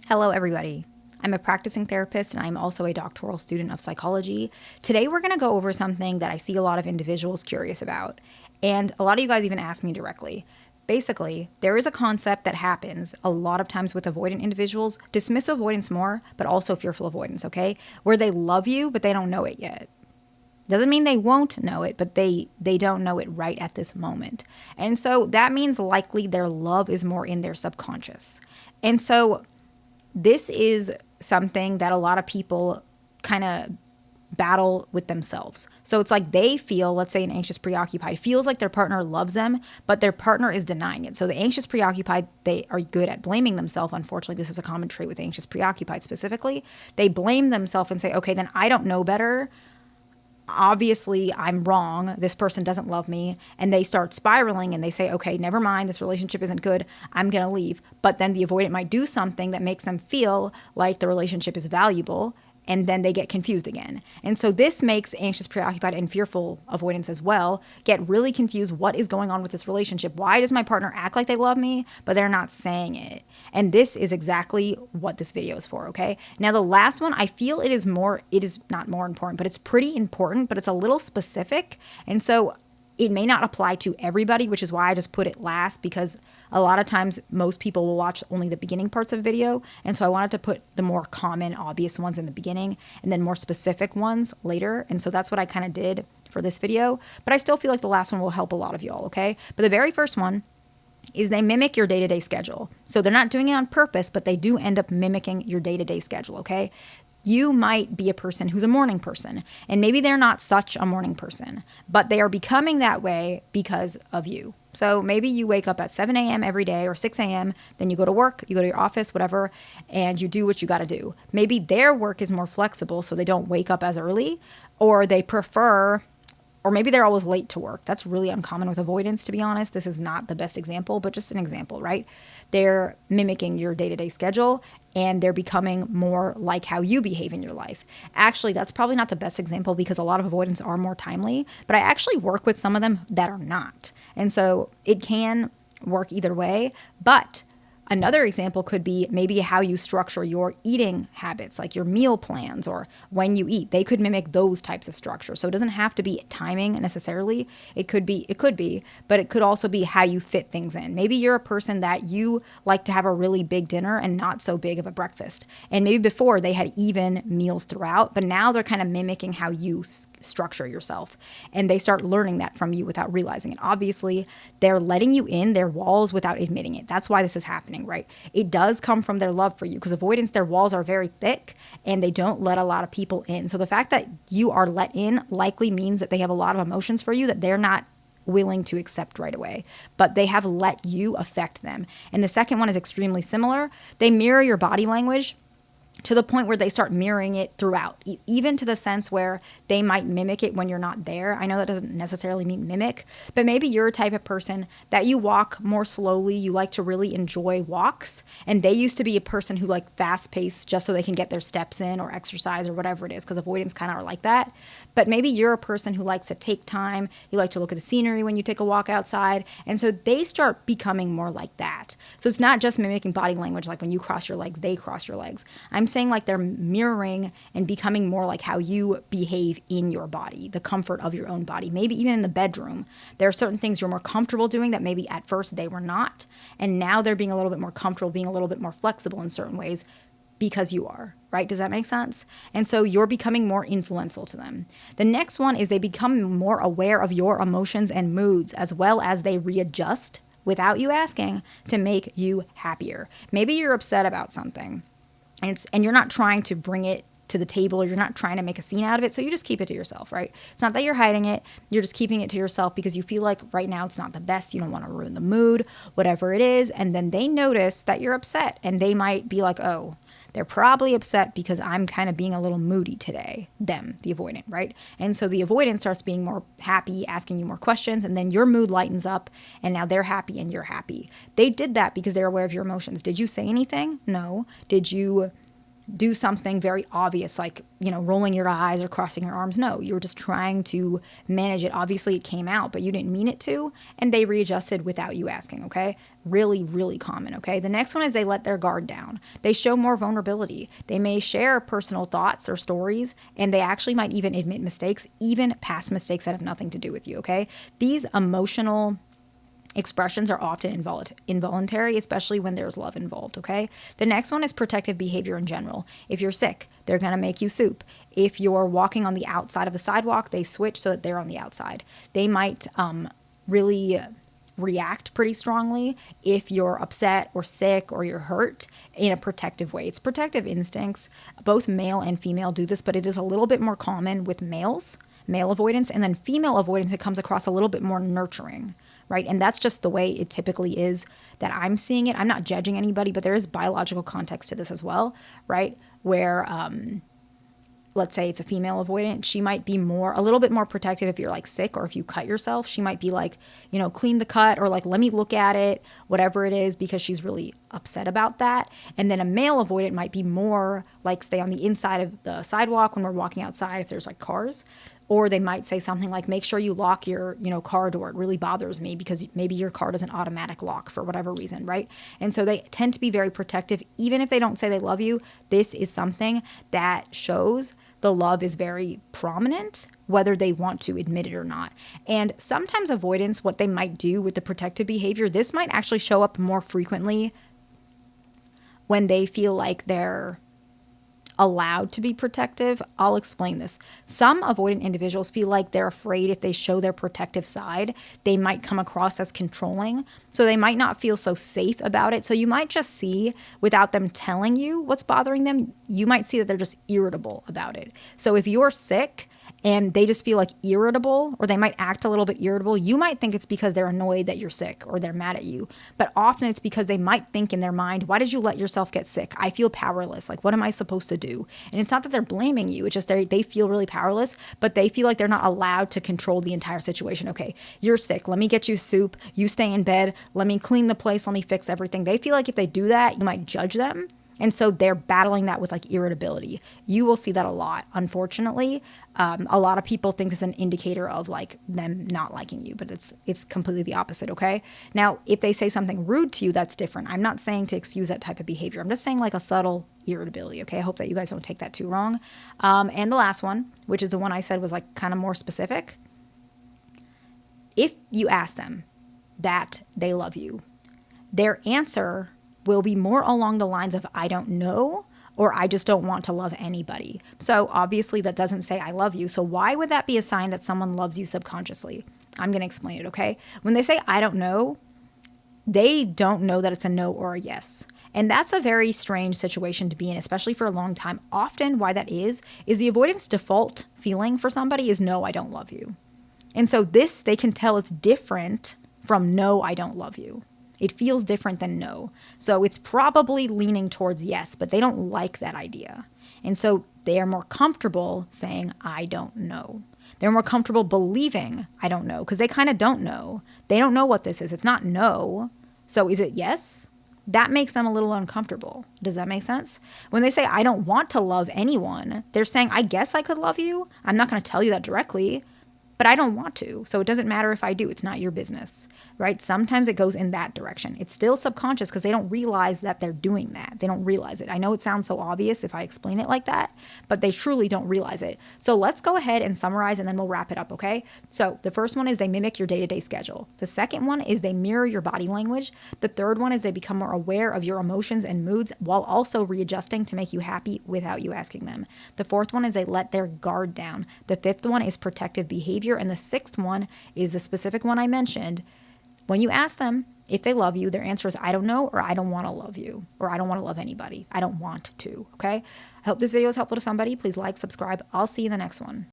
Hello, everybody. I'm a practicing therapist and I'm also a doctoral student of psychology. Today, we're going to go over something that I see a lot of individuals curious about. And a lot of you guys even ask me directly. Basically, there is a concept that happens a lot of times with avoidant individuals. Dismiss avoidance more, but also fearful avoidance, okay? Where they love you, but they don't know it yet. Doesn't mean they won't know it, but they don't know it right at this moment. And so that means likely their love is more in their subconscious. And so this is something that a lot of people kind of battle with themselves. So it's like they feel, let's say an anxious preoccupied feels like their partner loves them, but their partner is denying it. So the anxious preoccupied, they are good at blaming themselves. Unfortunately, this is a common trait with anxious preoccupied specifically. They blame themselves and say, okay, then I don't know better. Obviously I'm wrong. This person doesn't love me. And they start spiraling and they say, okay, never mind. This relationship isn't good. I'm going to leave. But then the avoidant might do something that makes them feel like the relationship is valuable. And then they get confused again. And so this makes anxious, preoccupied, and fearful avoidance as well get really confused. What is going on with this relationship? Why does my partner act like they love me, but they're not saying it? And this is exactly what this video is for, okay? Now, the last one, I feel it is not more important, but it's pretty important, but it's a little specific. And so it may not apply to everybody, which is why I just put it last, because a lot of times most people will watch only the beginning parts of a video. And so I wanted to put the more common, obvious ones in the beginning and then more specific ones later. And so that's what I kind of did for this video. But I still feel like the last one will help a lot of y'all, okay? But the very first one is they mimic your day-to-day schedule. So they're not doing it on purpose, but they do end up mimicking your day-to-day schedule, okay? You might be a person who's a morning person, and maybe they're not such a morning person, but they are becoming that way because of you. So maybe you wake up at 7 a.m. every day or 6 a.m., then you go to work, you go to your office, whatever, and you do what you got to do. Maybe their work is more flexible, so they don't wake up as early, or they prefer, or maybe they're always late to work. That's really uncommon with avoidance, to be honest. This is not the best example, but just an example, right? They're mimicking your day-to-day schedule and they're becoming more like how you behave in your life. Actually, that's probably not the best example because a lot of avoidants are more timely, but I actually work with some of them that are not. And so it can work either way, but another example could be maybe how you structure your eating habits, like your meal plans or when you eat. They could mimic those types of structures. So it doesn't have to be timing necessarily. It could be, but it could also be how you fit things in. Maybe you're a person that you like to have a really big dinner and not so big of a breakfast. And maybe before they had even meals throughout, but now they're kind of mimicking how you structure yourself. And they start learning that from you without realizing it. Obviously, they're letting you in their walls without admitting it. That's why this is happening, right? It does come from their love for you because avoidance, their walls are very thick and they don't let a lot of people in. So the fact that you are let in likely means that they have a lot of emotions for you that they're not willing to accept right away, but they have let you affect them. And the second one is extremely similar. They mirror your body language to the point where they start mirroring it throughout, even to the sense where they might mimic it when you're not there. I know that doesn't necessarily mean mimic, but maybe you're a type of person that you walk more slowly. You like to really enjoy walks. And they used to be a person who like fast paced just so they can get their steps in or exercise or whatever it is, because avoidance kind of are like that. But maybe you're a person who likes to take time. You like to look at the scenery when you take a walk outside. And so they start becoming more like that. So it's not just mimicking body language, like when you cross your legs, they cross your legs. I'm saying like they're mirroring and becoming more like how you behave in your body, the comfort of your own body. Maybe even in the bedroom, there are certain things you're more comfortable doing that maybe at first they were not. And now they're being a little bit more comfortable, being a little bit more flexible in certain ways because you are, right? Does that make sense? And so you're becoming more influential to them. The next one is they become more aware of your emotions and moods as well as they readjust without you asking to make you happier. Maybe you're upset about something. And you're not trying to bring it to the table or you're not trying to make a scene out of it. So you just keep it to yourself, right? It's not that you're hiding it. You're just keeping it to yourself because you feel like right now it's not the best. You don't want to ruin the mood, whatever it is. And then they notice that you're upset and they might be like, oh, they're probably upset because I'm kind of being a little moody today. Them, the avoidant, right? And so the avoidant starts being more happy, asking you more questions, and then your mood lightens up, and now they're happy and you're happy. They did that because they're aware of your emotions. Did you say anything? No. Did you do something very obvious, like, rolling your eyes or crossing your arms. No, you were just trying to manage it. Obviously, it came out, but you didn't mean it to, and they readjusted without you asking, okay? Really, really common, okay? The next one is they let their guard down. They show more vulnerability. They may share personal thoughts or stories, and they actually might even admit mistakes, even past mistakes that have nothing to do with you, okay? These emotional expressions are often involuntary, especially when there's love involved, okay? The next one is protective behavior in general. If you're sick, they're going to make you soup. If you're walking on the outside of the sidewalk, they switch so that they're on the outside. They might really react pretty strongly if you're upset or sick or you're hurt in a protective way. It's protective instincts. Both male and female do this, but it is a little bit more common with males, male avoidance, and then female avoidance, it comes across a little bit more nurturing, right? And that's just the way it typically is that I'm seeing it. I'm not judging anybody, but there is biological context to this as well, right? Where, let's say it's a female avoidant, she might be a little bit more protective if you're like sick or if you cut yourself. She might be like, clean the cut or like, let me look at it, whatever it is, because she's really upset about that. And then a male avoidant might be more like stay on the inside of the sidewalk when we're walking outside if there's like cars. Or they might say something like, make sure you lock your, car door. It really bothers me because maybe your car doesn't automatic lock for whatever reason, right? And so they tend to be very protective. Even if they don't say they love you, this is something that shows the love is very prominent, whether they want to admit it or not. And sometimes avoidance, what they might do with the protective behavior, this might actually show up more frequently when they feel like they're allowed to be protective. I'll explain this. Some avoidant individuals feel like they're afraid if they show their protective side, they might come across as controlling. So they might not feel so safe about it. So you might just see, without them telling you what's bothering them, you might see that they're just irritable about it. So if you're sick and they just feel like irritable, or they might act a little bit irritable, you might think it's because they're annoyed that you're sick or they're mad at you. But often it's because they might think in their mind, why did you let yourself get sick? I feel powerless. Like, what am I supposed to do? And it's not that they're blaming you. It's just they feel really powerless, but they feel like they're not allowed to control the entire situation. Okay, you're sick. Let me get you soup. You stay in bed. Let me clean the place. Let me fix everything. They feel like if they do that, you might judge them. And so they're battling that with like irritability. You will see that a lot, unfortunately. A lot of people think it's an indicator of like them not liking you, but it's completely the opposite, okay? Now, if they say something rude to you, that's different. I'm not saying to excuse that type of behavior. I'm just saying like a subtle irritability, okay? I hope that you guys don't take that too wrong. And the last one, which is the one I said was like kind of more specific. If you ask them that they love you, their answer will be more along the lines of, I don't know, or I just don't want to love anybody. So obviously that doesn't say I love you. So why would that be a sign that someone loves you subconsciously? I'm going to explain it, okay? When they say I don't know, they don't know that it's a no or a yes. And that's a very strange situation to be in, especially for a long time. Often why that is the avoidance default feeling for somebody is no, I don't love you. And so this, they can tell it's different from no, I don't love you. It feels different than no. So it's probably leaning towards yes, but they don't like that idea. And so they are more comfortable saying, I don't know. They're more comfortable believing, I don't know, because they kind of don't know. They don't know what this is. It's not no. So is it yes? That makes them a little uncomfortable. Does that make sense? When they say, I don't want to love anyone, they're saying, I guess I could love you. I'm not going to tell you that directly, but I don't want to. So it doesn't matter if I do. It's not your business, right? Sometimes it goes in that direction. It's still subconscious because they don't realize that they're doing that. They don't realize it. I know it sounds so obvious if I explain it like that, but they truly don't realize it. So let's go ahead and summarize and then we'll wrap it up, okay? So the first one is they mimic your day-to-day schedule. The second one is they mirror your body language. The third one is they become more aware of your emotions and moods while also readjusting to make you happy without you asking them. The fourth one is they let their guard down. The fifth one is protective behavior. And the sixth one is the specific one I mentioned. When you ask them if they love you, their answer is I don't know, or I don't want to love you, or I don't want to love anybody. I don't want to, okay? I hope this video is helpful to somebody. Please like, subscribe. I'll see you in the next one.